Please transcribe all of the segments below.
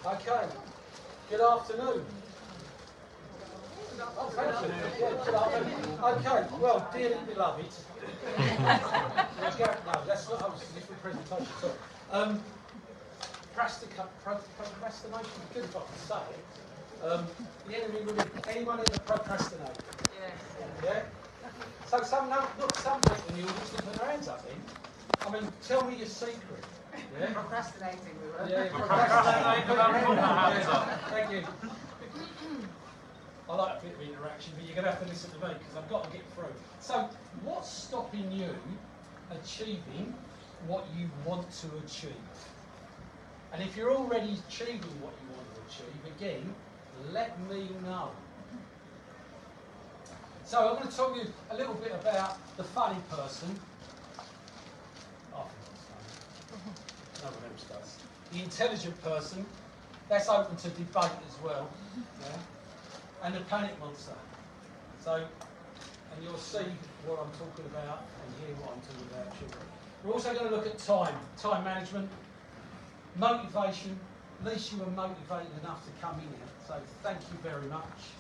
Okay, good afternoon. Oh, thank you. Yeah, good afternoon. Okay, well, dearly beloved. No, that's not, a different presentation, sorry. Procrastination, good if I can say it. The enemy will anyone ever procrastinate? Yes. Yeah? So some people in the audience can put their hands up then. I mean, tell me your secret. Yeah? Procrastinating, we were. Yeah, procrastinating. Thank you. I like a bit of interaction, but you're going to have to listen to me because I've got to get through. So, what's stopping you achieving what you want to achieve? And if you're already achieving what you want to achieve, again, let me know. So, I'm going to talk to you a little bit about the funny person. I think that's funny. No one else does. The intelligent person, that's open to debate as well. Yeah? And the panic monster. So, and you'll see what I'm talking about and hear what I'm talking about shortly. We're also going to look at time management, motivation. At least you were motivated enough to come in here, so thank you very much.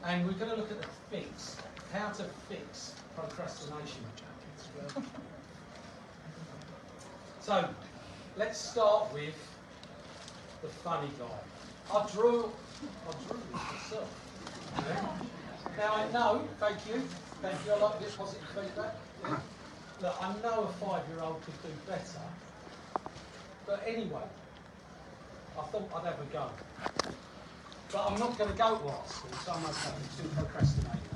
And we're going to look at the fix, how to fix procrastination. So, let's start with the funny guy. I drew this myself. Yeah. Now I know, thank you, I like this positive feedback. Yeah. Look, I know a 5-year-old could do better, but anyway, I thought I'd have a go. But I'm not going to go to art school, so I'm okay, I'm still procrastinating.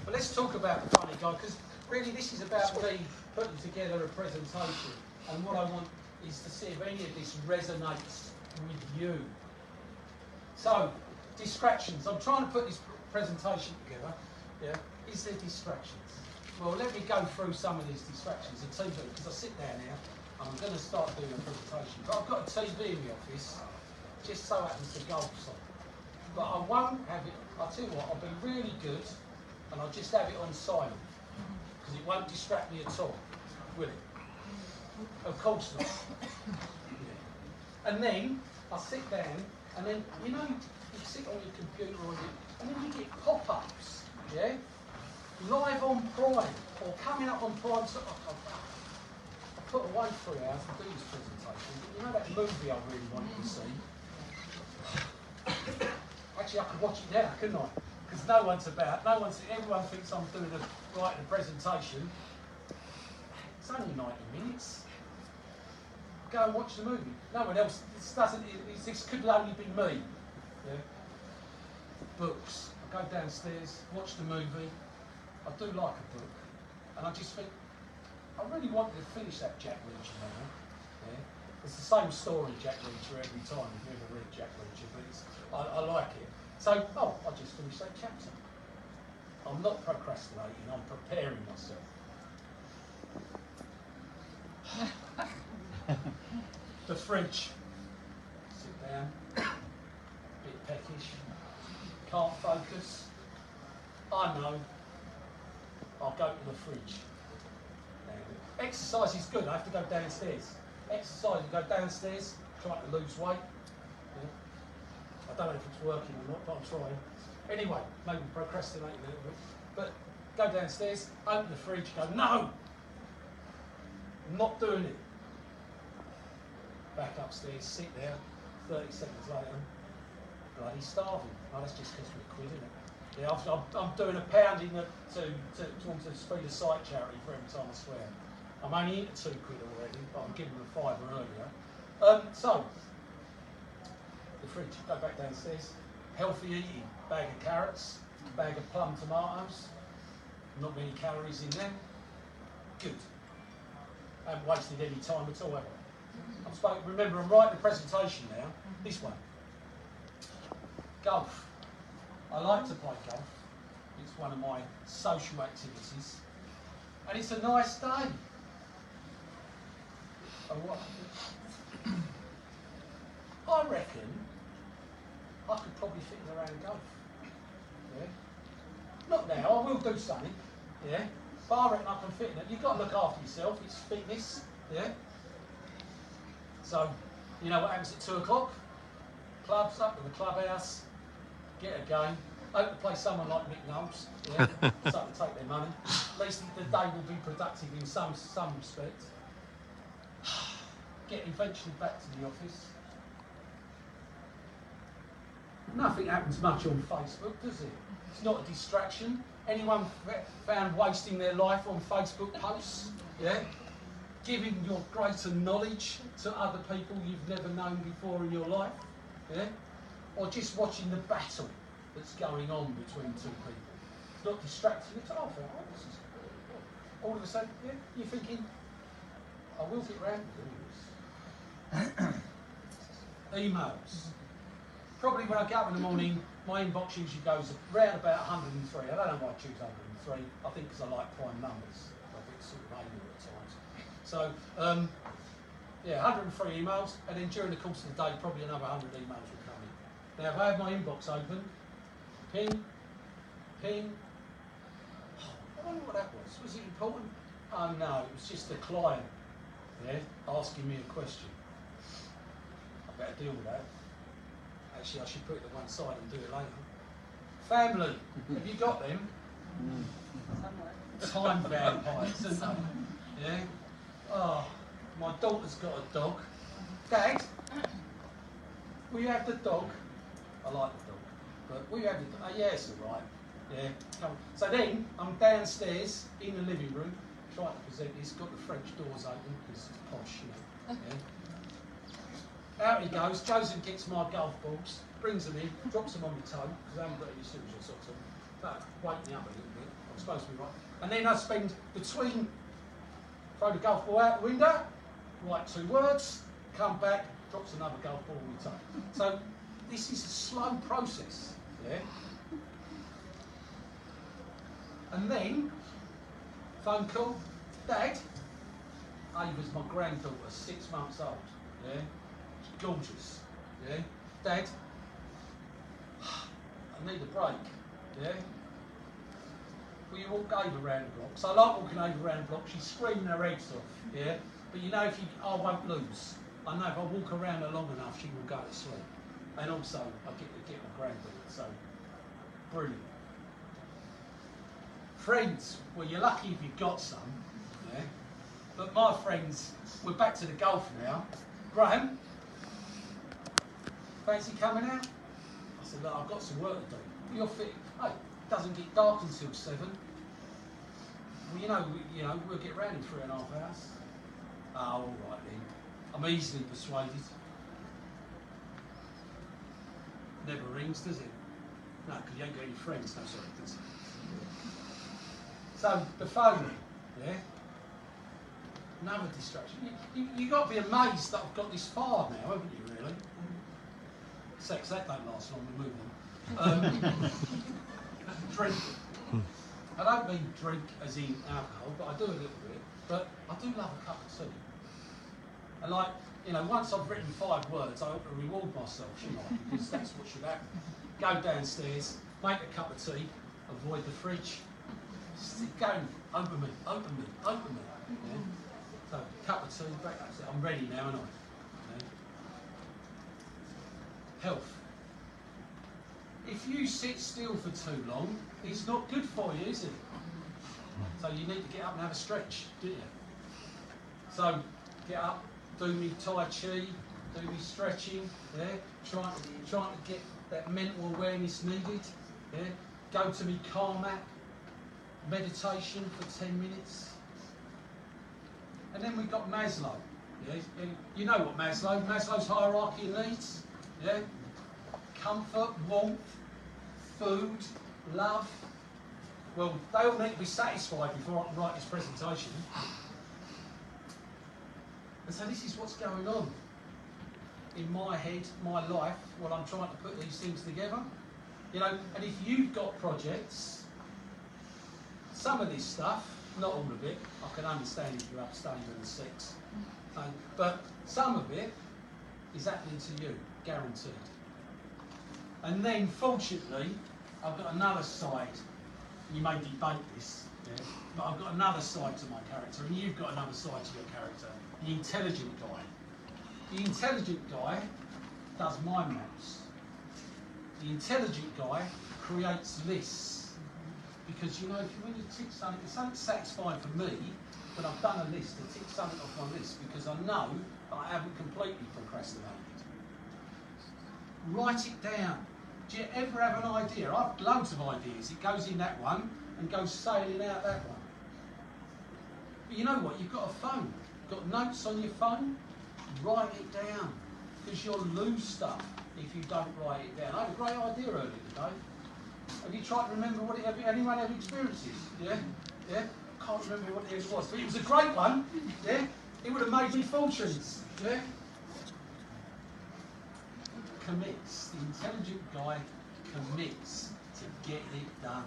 But let's talk about the funny guy, because really this is about me putting together a presentation, and what I want is to see if any of this resonates with you. So, distractions. I'm trying to put this presentation together. Yeah. Is there distractions? Well, let me go through some of these distractions. A TV, because I sit down now and I'm going to start doing a presentation. But I've got a TV in the office, just so happens to golf on. But I won't have it. I'll tell you what, I'll be really good and I'll just have it on silent because it won't distract me at all, will it? Of course not. Yeah. And then I sit down and then, you know, you sit on your computer and then you get pop-ups, yeah? Live on Prime, or coming up on Prime. So I put away 3 hours to do this presentation, but you know that movie I really wanted to see? Actually, I could watch it now, couldn't I? Because everyone thinks I'm writing a presentation. It's only 90 minutes. Go and watch the movie. No one else, this could only be me. Yeah. Books. I go downstairs, watch the movie. I do like a book, and I just think I really wanted to finish that Jack Reacher novel. Yeah. It's the same story, Jack Reacher, every time. You've never read Jack Reacher, but I like it. So, I just finished that chapter. I'm not procrastinating. I'm preparing myself. The fridge. Sit down. Bit peckish. Can't focus. I know. I'll go to the fridge. Exercise is good. I have to go downstairs. Exercise, you go downstairs, trying to lose weight. Yeah. I don't know if it's working or not, but I'm trying. Anyway, maybe procrastinating a little bit. But go downstairs, open the fridge, go, no! I'm not doing it. Back upstairs, sit there, 30 seconds later, bloody starving. Oh, that's just because we're quid, isn't it? Yeah, I'm doing a pounding towards the Speed of Sight charity for every time I swear. I'm only into 2 quid already, but I'm giving them a fiver earlier. So, the fridge, go back downstairs. Healthy eating, bag of carrots, bag of plum tomatoes, not many calories in them. Good. I haven't wasted any time at all, have I? Remember, I'm writing a presentation now. This one. Golf. I like to play golf. It's one of my social activities. And it's a nice day. So what? I reckon I could probably fit in around golf. Yeah? Not now, I will do something. Yeah? But I reckon I can fit in it. You've got to look after yourself, it's fitness. Yeah? So, you know what happens at 2 o'clock? clubs, up to the clubhouse, get a game. Hope to play someone like Mick Knowles, yeah, so to take their money. At least the day will be productive in some respect. Get eventually back to the office. Nothing happens much on Facebook, does it? It's not a distraction. Anyone found wasting their life on Facebook posts? Yeah? Giving your greater knowledge to other people you've never known before in your life? Yeah? Or just watching the battle that's going on between two people? It's not distracting at all. This is all of a sudden, yeah, you're thinking, I will get round to doing this. Emails. Probably when I get up in the morning, my inbox usually goes around about 103. I don't know why I choose 103. I think because I like prime numbers. I think it's sort of annual at times. So, yeah, 103 emails, and then during the course of the day, probably another 100 emails will come in. Now, if I have my inbox open, ping, I wonder what that was. Was it important? Oh no, it was just a client, yeah, asking me a question. I better deal with that. Actually, I should put it to one side and do it later. Family, have you got them? Time vampires, isn't they? Yeah? Oh, my daughter's got a dog. Dad, will you have the dog? I like the dog, but will you have the dog? Oh, yeah, it's all right. Yeah, come. So then, I'm downstairs in the living room, trying to present this, got the French doors open, because it's posh, you know. Yeah. Out he goes, goes and gets my golf balls, brings them in, drops them on my toe, because I haven't got any suits or socks on. But wake me up a little bit, I'm supposed to be right. And then I spend between, throw the golf ball out the window, write 2 words, come back, drops another golf ball on my toe. So this is a slow process, yeah? And then, phone call, Dad, Ava's my granddaughter, 6 months old, yeah? Gorgeous, yeah? Dad, I need a break, yeah? Will you walk Ava around the block? So I like walking Ava around the block, she's screaming her heads off, yeah? But you know, I won't lose. I know if I walk around her long enough, she will go to sleep. And also, I get to get my granddaughter, so brilliant. Friends, well, you're lucky if you've got some, yeah? But my friends, we're back to the golf now. Graham, fancy coming out? I said, look, I've got some work to do. You're fit. Hey, it doesn't get dark until 7. Well, you know, we'll get round in 3.5 hours. Oh, all right then. I'm easily persuaded. Never rings, does it? No, because you ain't got any friends. No, sorry, does it? So, the phone, yeah? Another distraction. You got to be amazed that I've got this far now, haven't you, really? Sex, that don't last long, we move on. Drink. I don't mean drink as in alcohol, but I do a little bit. But I do love a cup of tea. And like, you know, once I've written 5 words, I ought to reward myself, shouldn't I? Because that's what should happen. Go downstairs, make a cup of tea, avoid the fridge. Just go, open me. Yeah? So, cup of tea, back up. I'm ready now, aren't I? Yeah? Health. If you sit still for too long, it's not good for you, is it? So you need to get up and have a stretch, don't you? So, get up, do me Tai Chi, do me stretching, yeah? Trying to get that mental awareness needed, yeah? Go to me calm app, meditation for 10 minutes. And then we've got Maslow, yeah? You know what Maslow's hierarchy of needs, yeah? Comfort, warmth, food, love. Well, they all need to be satisfied before I can write this presentation. And so this is what's going on in my head, my life, while I'm trying to put these things together. You know, and if you've got projects, some of this stuff, not all of it, I can understand if you're abstaining than 6. But some of it is happening to you, guaranteed. And then, fortunately, I've got another side. You may debate this, yeah, but I've got another side to my character, and you've got another side to your character. The intelligent guy. The intelligent guy does mind maps. The intelligent guy creates lists. Because, you know, when you tick something, it's something satisfying for me, but I've done a list to tick something off my list because I know that I haven't completely procrastinated. Write it down. Do you ever have an idea? I've loads of ideas. It goes in that one and goes sailing out that one. But you know what? You've got a phone. You've got notes on your phone. Write it down because you'll lose stuff if you don't write it down. I had a great idea earlier today. Have you tried to remember what it? Anyone have experiences? Yeah, yeah. Can't remember what it was, but it was a great one. Yeah, it would have made me fortunes. Yeah. Commits. The intelligent guy commits to getting it done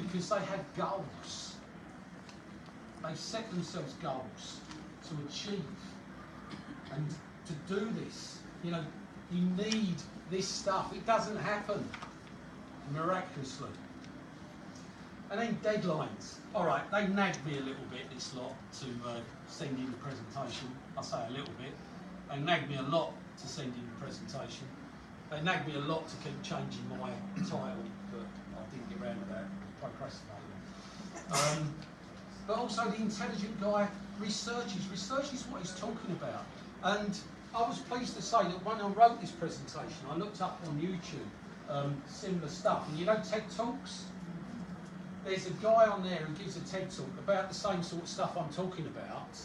because they have goals. They set themselves goals to achieve and to do this. You know, you need this stuff. It doesn't happen miraculously. And then deadlines. All right, they nagged me a little bit, this lot, to send in the presentation. I say a little bit. They nagged me a lot to send in the presentation. They nagged me a lot to keep changing my title, but I didn't get around to that. Procrastinating. But also the intelligent guy researches what he's talking about. And I was pleased to say that when I wrote this presentation, I looked up on YouTube similar stuff. And you know TED Talks? There's a guy on there who gives a TED Talk about the same sort of stuff I'm talking about.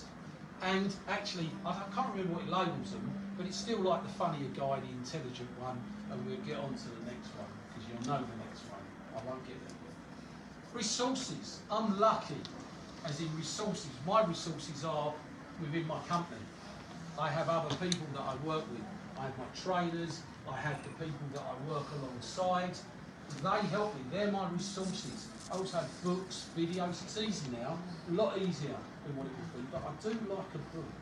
And actually, I can't remember what he labels them, but it's still like the funnier guy, the intelligent one, and we'll get on to the next one, because you'll know the next one. I won't get there yet. Resources. I'm lucky, as in resources. My resources are within my company. I have other people that I work with. I have my trainers, I have the people that I work alongside. They help me, they're my resources. I also have books, videos. It's easy now, a lot easier than what it would be, but I do like a book.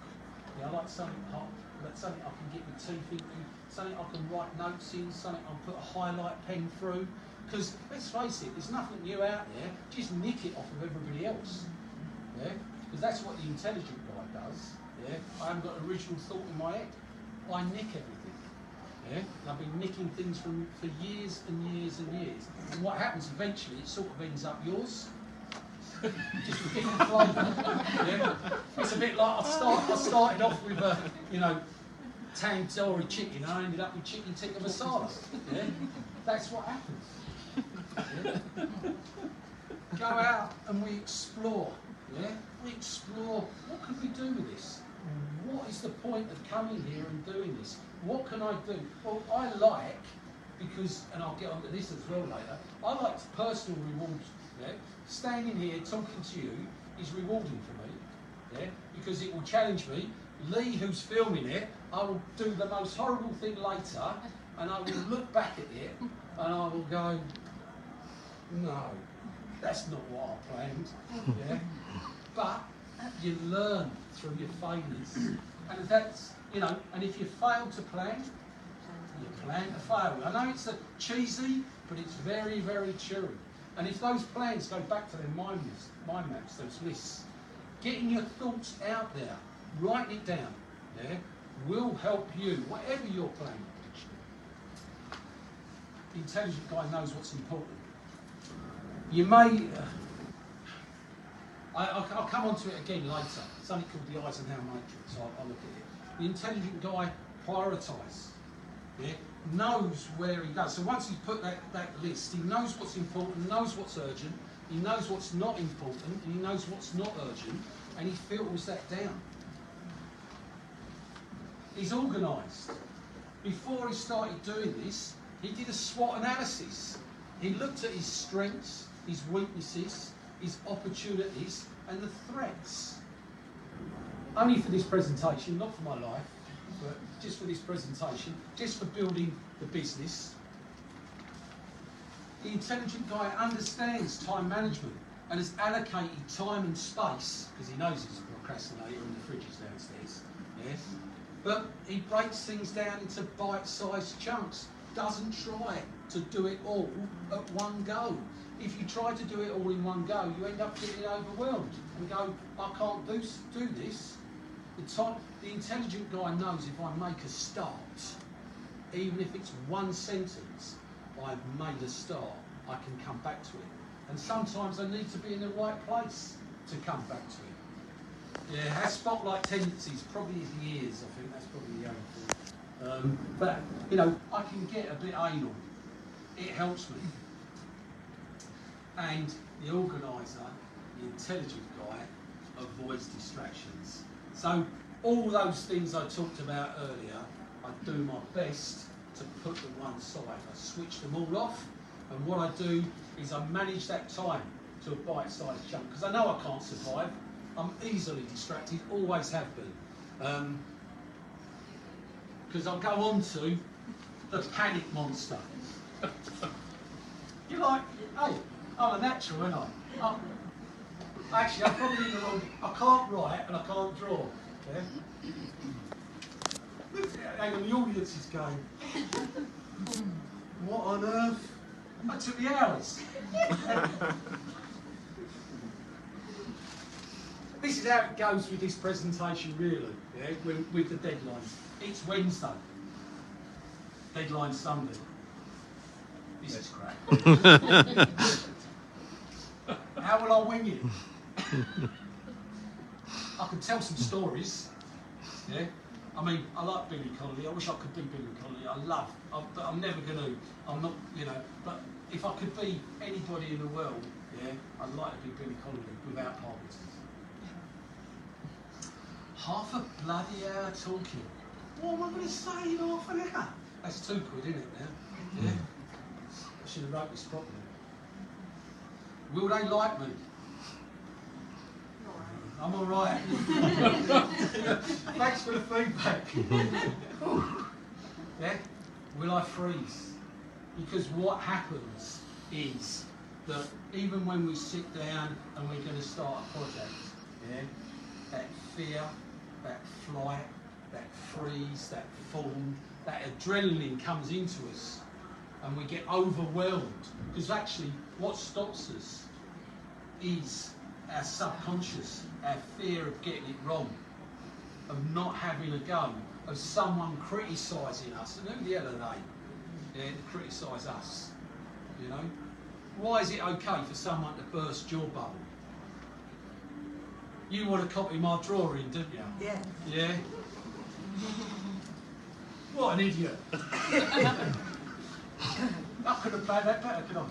Yeah, I like something hot, like something I can get my teeth into, something I can write notes in, something I can put a highlight pen through. Because let's face it, there's nothing new out there, just nick it off of everybody else. Yeah? Because that's what the intelligent guy does. Yeah? I haven't got original thought in my head. I nick everything. Yeah? And I've been nicking things for years and years and years. And what happens eventually, it sort of ends up yours. Just a different flavour. Yeah? It's a bit like I started off with tandoori chicken, and I ended up with chicken tikka masala. Yeah? That's what happens. Yeah? Go out and we explore. Yeah? We explore. What can we do with this? What is the point of coming here and doing this? What can I do? Well, I like, because, and I'll get onto this as well later, I like personal rewards. Yeah? Standing here talking to you is rewarding for me, yeah? Because it will challenge me. Lee, who's filming it, I will do the most horrible thing later, and I will look back at it, and I will go, no, that's not what I planned. Yeah? But you learn through your failures, and that's, and if you fail to plan, you plan to fail. I know it's cheesy, but it's very, very true. And if those plans go back to their mind maps, those lists, getting your thoughts out there, writing it down, yeah, will help you, whatever you're planning. The intelligent guy knows what's important. You may, I'll come on to it again later, something called the Eisenhower matrix, I'll look at it. The intelligent guy prioritises, yeah, knows where he goes. So once he's put that list, he knows what's important, knows what's urgent, he knows what's not important, and he knows what's not urgent, and he filters that down. He's organised. Before he started doing this, he did a SWOT analysis. He looked at his strengths, his weaknesses, his opportunities, and the threats. Only for this presentation, not for my life, but just for this presentation, just for building the business. The intelligent guy understands time management and has allocated time and space, because he knows he's a procrastinator and the fridge is downstairs, yes? But he breaks things down into bite-sized chunks, doesn't try to do it all at one go. If you try to do it all in one go, you end up getting overwhelmed and go, I can't do this. The intelligent guy knows if I make a start, even if it's one sentence, I've made a start, I can come back to it. And sometimes I need to be in the right place to come back to it. Yeah, has spotlight tendencies, probably his ears, I think that's probably the only thing. But, you know, I can get a bit anal. It helps me. And the organiser, the intelligent guy, avoids distractions. So all those things I talked about earlier, I do my best to put to one side. I switch them all off, and what I do is I manage that time to a bite-sized chunk, because I know I can't survive. I'm easily distracted, always have been. Because I'll go on to the panic monster. You're like, hey, I'm a natural, aren't I? Actually, I'm probably in the wrong. I can't write and I can't draw. Yeah? Hang on, the audience is going, what on earth? That took me hours. This is how it goes with this presentation, really, yeah, with the deadlines. It's Wednesday. Deadline Sunday. This is crap. How will I wing it? I can tell some stories. Yeah. I mean, I like Billy Connolly. I wish I could be Billy Connolly. But I'm never going to. I'm not, you know. But if I could be anybody in the world, yeah, I'd like to be Billy Connolly without Parkinson's. Half a bloody hour talking. What am I going to say in half an hour? That's £2, isn't it, now? Yeah. I should have wrote this properly. Will they like me? I'm all right. Thanks for the feedback. Yeah? Will I freeze? Because what happens is that even when we sit down and we're going to start a project, yeah, that fear, that flight, that freeze, that form, that adrenaline comes into us and we get overwhelmed. Because actually what stops us is our subconscious, our fear of getting it wrong, of not having a go, of someone criticising us. And who the hell are they? Yeah, to criticise us, you know? Why is it okay for someone to burst your bubble? You want to copy my drawing, didn't you? Yeah. Yeah? What an idiot. I could have played that better, could I?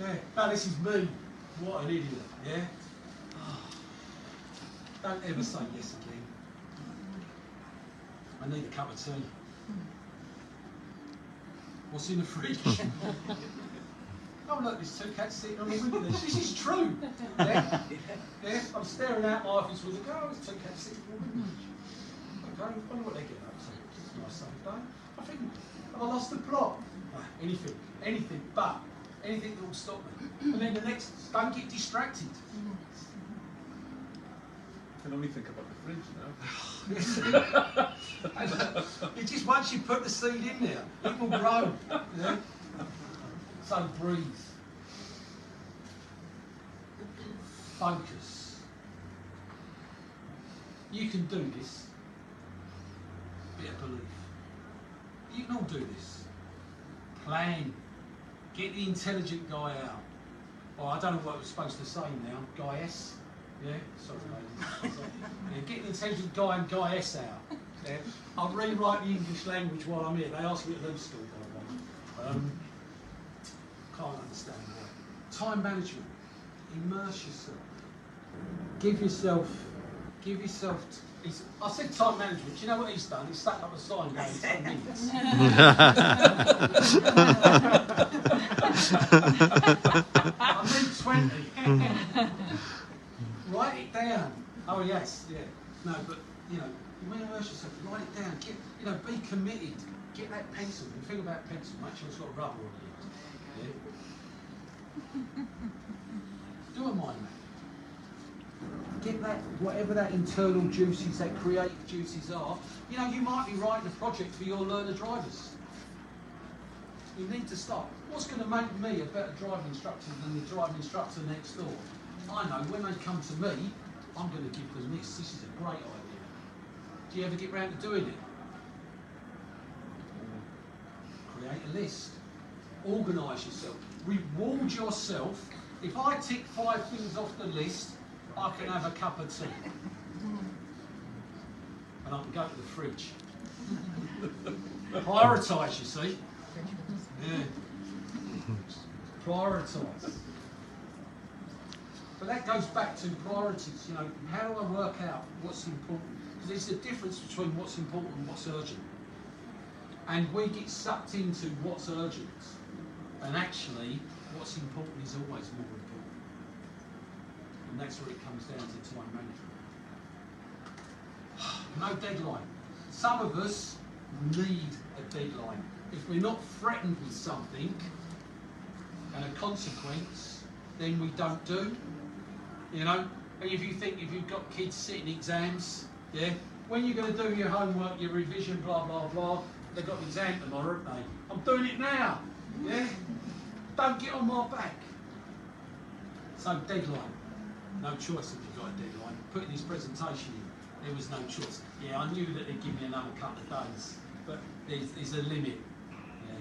Yeah. No, this is me. What an idiot, yeah? Don't ever say yes again. I need a cup of tea. What's in the fridge? Oh look, there's 2 cats sitting on the window. This is true. Yeah? Yeah? I'm staring out my office with a go, there's 2 cats sitting on the window. Okay, I wonder what they're getting up to. It's a nice sunny day. I think, have I lost the plot? Anything that will stop me. And then the next, don't get distracted. I can only think about the fridge now. It's just once you put the seed in there, it will grow. Yeah? So breathe. Focus. You can do this. Bit of belief. You can all do this. Plan. Get the intelligent guy out. Oh, I don't know what I was supposed to say now. Guy S. Yeah? Sorry, ladies. Yeah, get the intelligent guy and Guy S out. Yeah? I'll rewrite the English language while I'm here. They asked me at Leeds School, by the way. Can't understand that. Time management. Immerse yourself. Give yourself. I said time management. Do you know what he's done? He's stuck up a sign going 10 minutes. I mean 20. Write it down. Oh yes, yeah. No, but you know, you want to immerse yourself. Write it down. Be committed. Get that pencil. When you think about pencil, make sure it's got rubber on it. Yeah. Do a mind map. Get that, whatever that internal juices, that creative juices are. You know, you might be writing a project for your learner drivers. You need to start. What's going to make me a better driving instructor than the driving instructor next door? I know when they come to me, I'm going to give them this. This is a great idea. Do you ever get round to doing it? Create a list. Organise yourself. Reward yourself. If I tick 5 things off the list, I can have a cup of tea. And I can go to the fridge. Prioritise, you see. Yeah. Prioritise. But that goes back to priorities. You know, how do I work out what's important? Because there's a difference between what's important and what's urgent. And we get sucked into what's urgent. And actually, what's important is always more important. And that's where it comes down to time management. No deadline. Some of us need a deadline. If we're not threatened with something and a consequence, then we don't do. You know, and if you think if you've got kids sitting exams, yeah, when you're going to do your homework, your revision, blah blah blah, they've got an exam tomorrow, haven't they? I'm doing it now. Yeah, don't get on my back. So deadline, no choice if you've got a deadline. Putting this presentation in, there was no choice. Yeah, I knew that they'd give me another couple of days, but there's a limit. Yeah.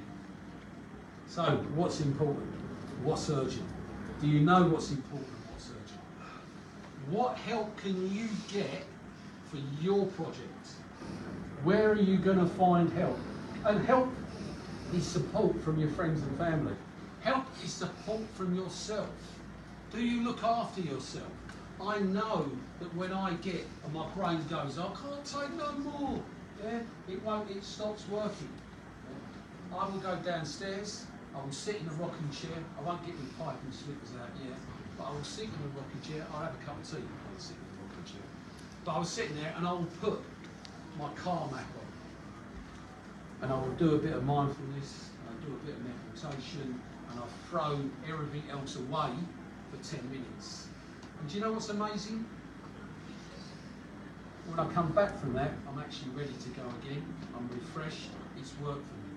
So what's important? What's urgent? Do you know what's important? What help can you get for your project? Where are you going to find help? And help is support from your friends and family. Help is support from yourself. Do you look after yourself? I know that when I get and my brain goes, I can't take no more. Yeah, it stops working. I will go downstairs. I will sit in a rocking chair. I won't get my pipe and slippers out yet. But I will sit in a rocking chair, I'll have a cup of tea while I sit in the rocking chair. But I was sitting there and I will put my calm app on. And I will do a bit of mindfulness, I'll do a bit of meditation, and I'll throw everything else away for 10 minutes. And do you know what's amazing? When I come back from that, I'm actually ready to go again. I'm refreshed, it's worked for me.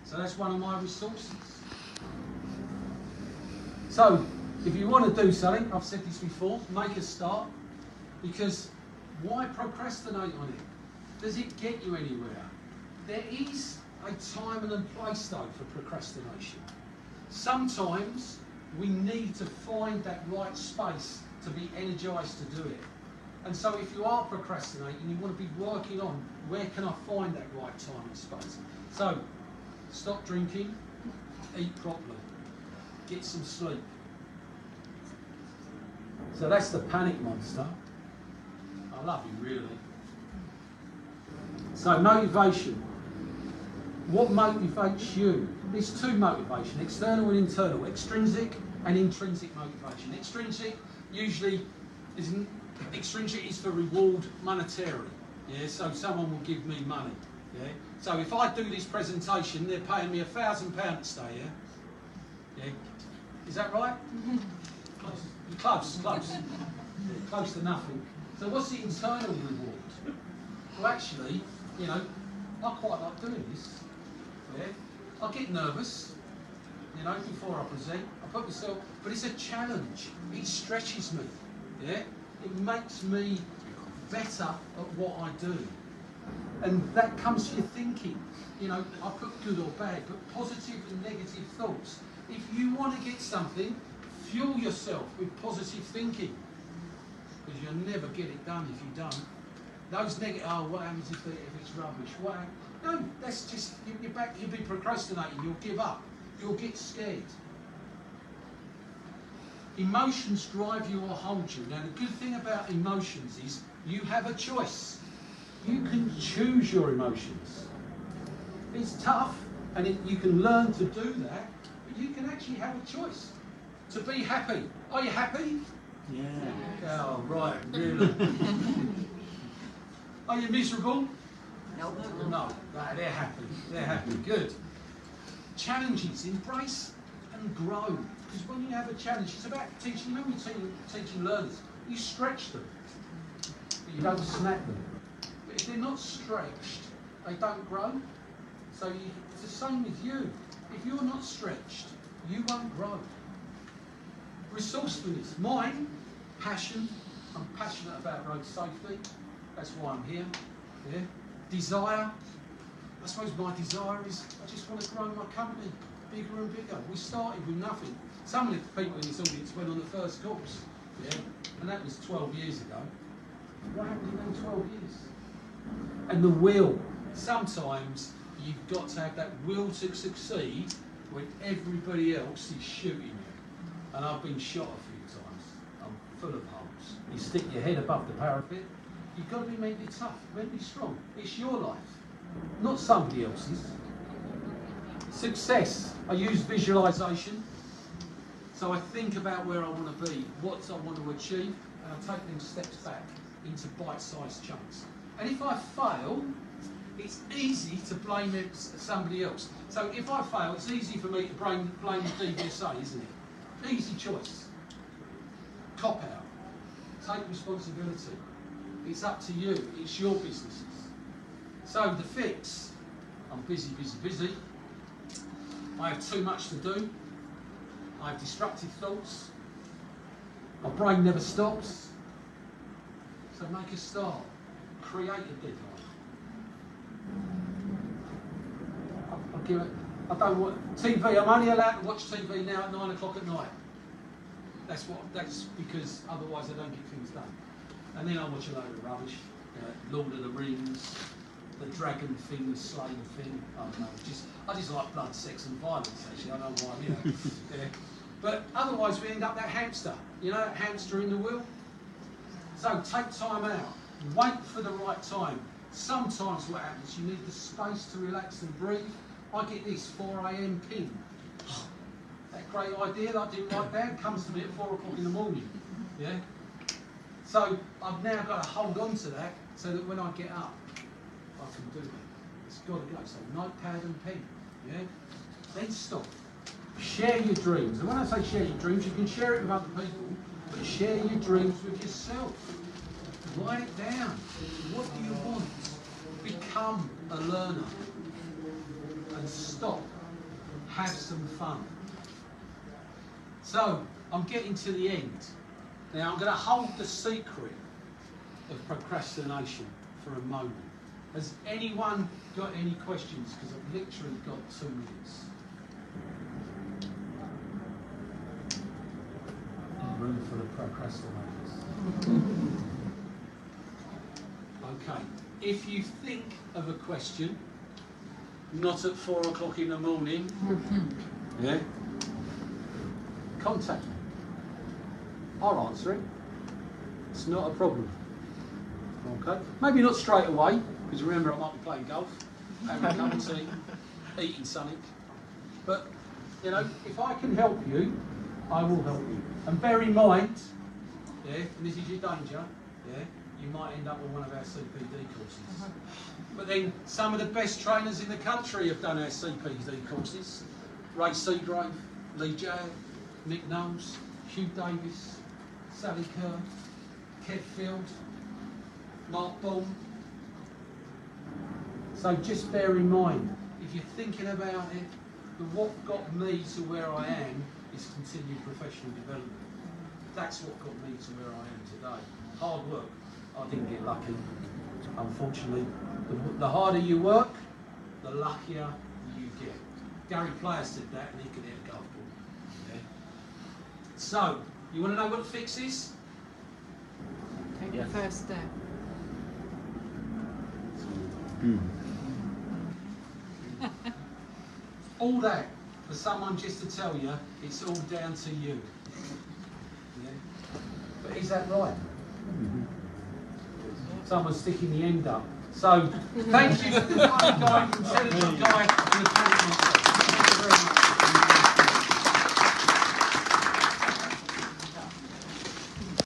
So that's one of my resources. So, if you want to do something, I've said this before, make a start. Because why procrastinate on it? Does it get you anywhere? There is a time and a place though for procrastination. Sometimes we need to find that right space to be energised to do it. And so if you are procrastinating, you want to be working on where can I find that right time and space. So, stop drinking, eat properly. Get some sleep. So that's the panic monster. I love him, really. So motivation. What motivates you? There's two motivation, external and internal. Extrinsic and intrinsic motivation. Extrinsic usually isn't. Extrinsic is for reward monetarily. Yeah, so someone will give me money. Yeah. So if I do this presentation, they're paying me £1,000 to stay here. Yeah. Is that right? Close. Close to nothing. So what's the internal reward? Well, actually, you know, I quite like doing this. Yeah. I get nervous, you know, before I present. I put myself, but it's a challenge. It stretches me. Yeah. It makes me better at what I do. And that comes to your thinking. You know, I put good or bad, but positive and negative thoughts. If you want to get something, fuel yourself with positive thinking. Because you'll never get it done if you don't. Those negative, oh, what happens if it's rubbish? What happens? No, that's just, you'll be procrastinating, you'll give up, you'll get scared. Emotions drive you or hold you. Now, the good thing about emotions is you have a choice. You can choose your emotions. It's tough, and you can learn to do that, but you can actually have a choice to be happy. Are you happy? Yeah. Oh, right, really? Are you miserable? No, they're happy. They're happy. Good. Challenges, embrace and grow. Because when you have a challenge, it's about teaching. You know, when you're teaching learners, you stretch them, but you don't snap them. But if they're not stretched, they don't grow. So it's the same with you. If you're not stretched, you won't grow. Resourcefulness, mine, passion, I'm passionate about road safety. That's why I'm here. Yeah. Desire. I suppose my desire is I just want to grow my company bigger and bigger. We started with nothing. Some of the people in this audience went on the first course. Yeah. And that was 12 years ago. What happened in them 12 years? And the will. Sometimes you've got to have that will to succeed when everybody else is shooting you. And I've been shot a few times. I'm full of holes. You stick your head above the parapet. You've got to be mentally tough, mentally strong. It's your life, not somebody else's. Success. I use visualisation. So I think about where I want to be, what I want to achieve, and I take them steps back into bite-sized chunks. And if I fail, it's easy to blame somebody else. So if I fail, it's easy for me to blame the DVSA, isn't it? Easy choice. Cop out. Take responsibility. It's up to you. It's your businesses. So the fix. I'm busy, busy, busy. I have too much to do. I have destructive thoughts. My brain never stops. So make a start. Create a deadline. I don't want TV. I'm only allowed to watch TV now at 9 o'clock at night. That's because otherwise I don't get things done. And then I watch a load of rubbish. Lord of the Rings, the dragon thing, the slaying thing. I don't know. I just like blood, sex, and violence. Actually, I don't know why. Yeah. But otherwise, we end up that hamster. You know, that hamster in the wheel. So take time out. Wait for the right time. Sometimes what happens, you need the space to relax and breathe. I get this 4 a.m. ping. That great idea that I didn't write down comes to me at 4 o'clock in the morning. Yeah. So I've now got to hold on to that so that when I get up, I can do it. It's got to go. So notepad and pen. Yeah. Then stop. Share your dreams. And when I say share your dreams, you can share it with other people, but share your dreams with yourself. Write it down. What do you want? Become a learner. And stop. Have some fun. So, I'm getting to the end. Now, I'm going to hold the secret of procrastination for a moment. Has anyone got any questions? Because I've literally got 2 minutes. Room for the procrastinators. Okay. If you think of a question, not at 4 o'clock in the morning, yeah, contact me. I'll answer it. It's not a problem. Okay. Maybe not straight away, because remember I might be playing golf, having a cup of tea, eating something. But you know, if I can help you, I will help you. And bear in mind, yeah, and this is your danger, yeah, you might end up on one of our CPD courses. But then some of the best trainers in the country have done our CPD courses. Ray Seagrave, Lee Jay, Nick Knowles, Hugh Davis, Sally Kerr, Kev Field, Mark Baum. So just bear in mind, if you're thinking about it, what got me to where I am is continued professional development. That's what got me to where I am today. Hard work. I didn't get lucky, unfortunately. The harder you work, the luckier you get. Gary Player said that, and he could hit a golf ball. Yeah. So, you want to know what the fix is? Take the first step. All that for someone just to tell you it's all down to you. Yeah. But is that right? Someone's sticking the end up. So, thank you to the funny guy, intelligent guy, and the